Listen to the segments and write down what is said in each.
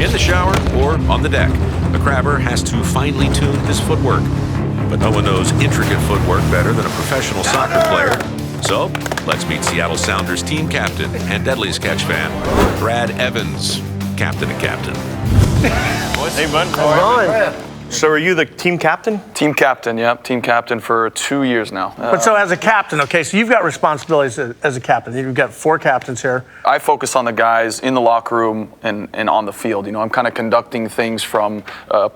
In the shower or on the deck, the crabber has to finely tune his footwork. But no one knows intricate footwork better than a professional soccer player. So, let's meet Seattle Sounders team captain and Deadliest Catch fan, Brad Evans, captain and captain. Hey, bud. So are you the team captain? Team captain, yep. Team captain for 2 years now. But so as a captain, okay, so you've got responsibilities as a captain. You've got 4 captains here. I focus on the guys in the locker room and on the field. You know, I'm kind of conducting things from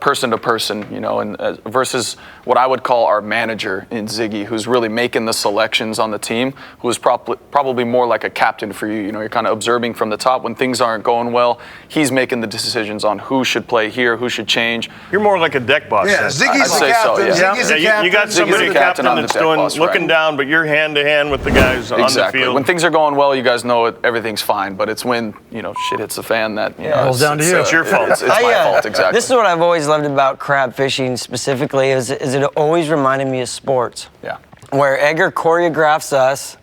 person to person, you know, and versus what I would call our manager in Ziggy, who's really making the selections on the team, who is probably more like a captain for you. You know, you're kind of observing from the top. When things aren't going well, he's making the decisions on who should play here, who should change. You're more like a deck boss. Yeah, Ziggy's the captain. So, yeah. Ziggy's the captain. You got somebody captain that's looking down, but you're hand to hand with the guys on the field. When things are going well, you guys know everything's fine. But it's when, you know, shit hits the fan that, you know, rolls down to you. It's your fault. It's my fault, exactly. This is what I've always loved about crab fishing specifically is it always reminded me of sports. Yeah. Where Edgar choreographs us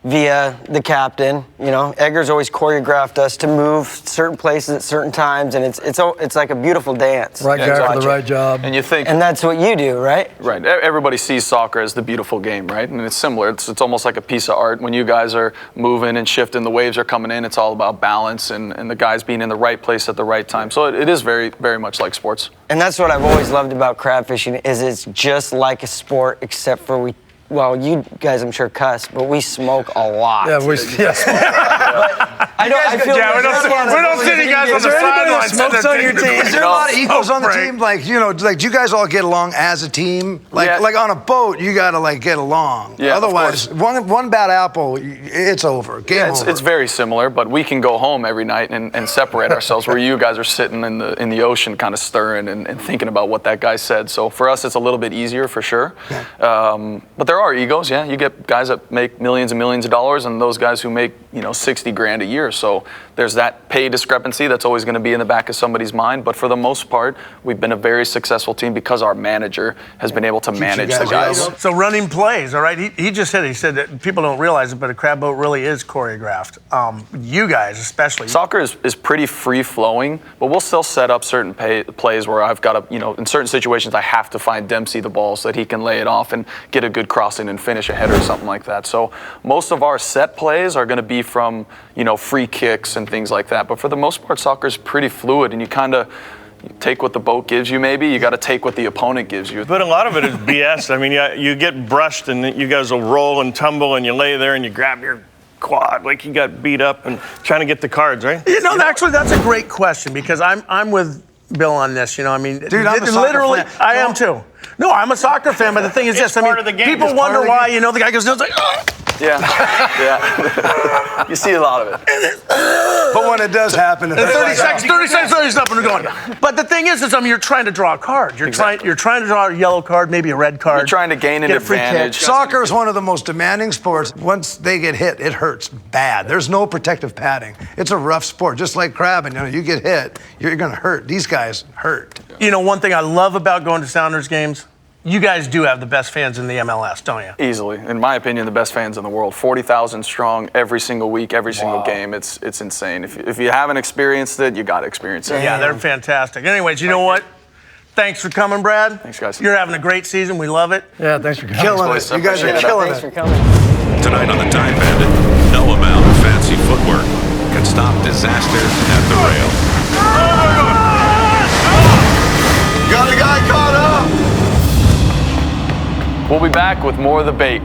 via the captain. You know, Edgar's always choreographed us to move certain places at certain times, and it's like a beautiful dance. Right guy for the right job. And you think, and that's what you do, right? Right. Everybody sees soccer as the beautiful game, right? And it's similar. It's almost like a piece of art. When you guys are moving and shifting, the waves are coming in. It's all about balance and the guys being in the right place at the right time. So it is very, very much like sports. And that's what I've always loved about crab fishing is it's just like a sport, except for well, you guys, I'm sure, cuss, but we smoke a lot. Yeah, we I don't see you guys on the sidelines. Smokes on your team. Is there a lot of egos on the team? Like, you know, like, do you guys all get along as a team? Like on a boat, you got to, like, get along. Yeah, otherwise, one bad apple, it's over. Game over. It's very similar, but we can go home every night and separate ourselves where you guys are sitting in the ocean kind of stirring and thinking about what that guy said. So for us, it's a little bit easier for sure. Yeah. But there are egos, yeah. You get guys that make millions and millions of dollars and those guys who make, you know, 60 grand a year. So there's that pay discrepancy that's always going to be in the back of somebody's mind. But for the most part, we've been a very successful team because our manager has been able to manage the guys. So running plays, all right? He just said that people don't realize it, but a crab boat really is choreographed. You guys especially. Soccer is pretty free-flowing, but we'll still set up certain plays where I've got to, you know, in certain situations I have to find Dempsey the ball so that he can lay it off and get a good crossing and finish a header or something like that. So most of our set plays are going to be from, you know, free kicks and things like that. But for the most part, soccer is pretty fluid, and you kind of take what the boat gives you maybe. You got to take what the opponent gives you. But a lot of it is BS. I mean, you get brushed, and you guys will roll and tumble, and you lay there, and you grab your quad like you got beat up and trying to get the cards, right? You know, actually, that's a great question because I'm with Bill on this. You know, I mean, dude, I'm a soccer fan. I am too. No, I'm a soccer fan, but the thing is this. I mean, people wonder why, you know, the guy goes, like, oh. Yeah, yeah. You see a lot of it. But when it does happen, 30 seconds, he's up and we're going. But the thing is, I mean, you're trying to draw a card. You're trying to draw a yellow card, maybe a red card. You're trying to gain an advantage. Soccer is one of the most demanding sports. Once they get hit, it hurts bad. There's no protective padding. It's a rough sport, just like crabbing. You know, you get hit, you're going to hurt. These guys hurt. You know, one thing I love about going to Sounders games, you guys do have the best fans in the MLS, don't you? Easily. In my opinion, the best fans in the world. 40,000 strong every single week, every single game. It's insane. If you haven't experienced it, you got to experience it. Yeah, they're fantastic. Anyways, you know what? Thanks for coming, Brad. Thanks, guys. You're having a great season. We love it. Yeah, thanks for coming. Killing it. You guys are killing it. Thanks for coming. Tonight on the Time Bandit, no amount of fancy footwork can stop disaster at the rail. Got a guy caught up. We'll be back with more of the bait.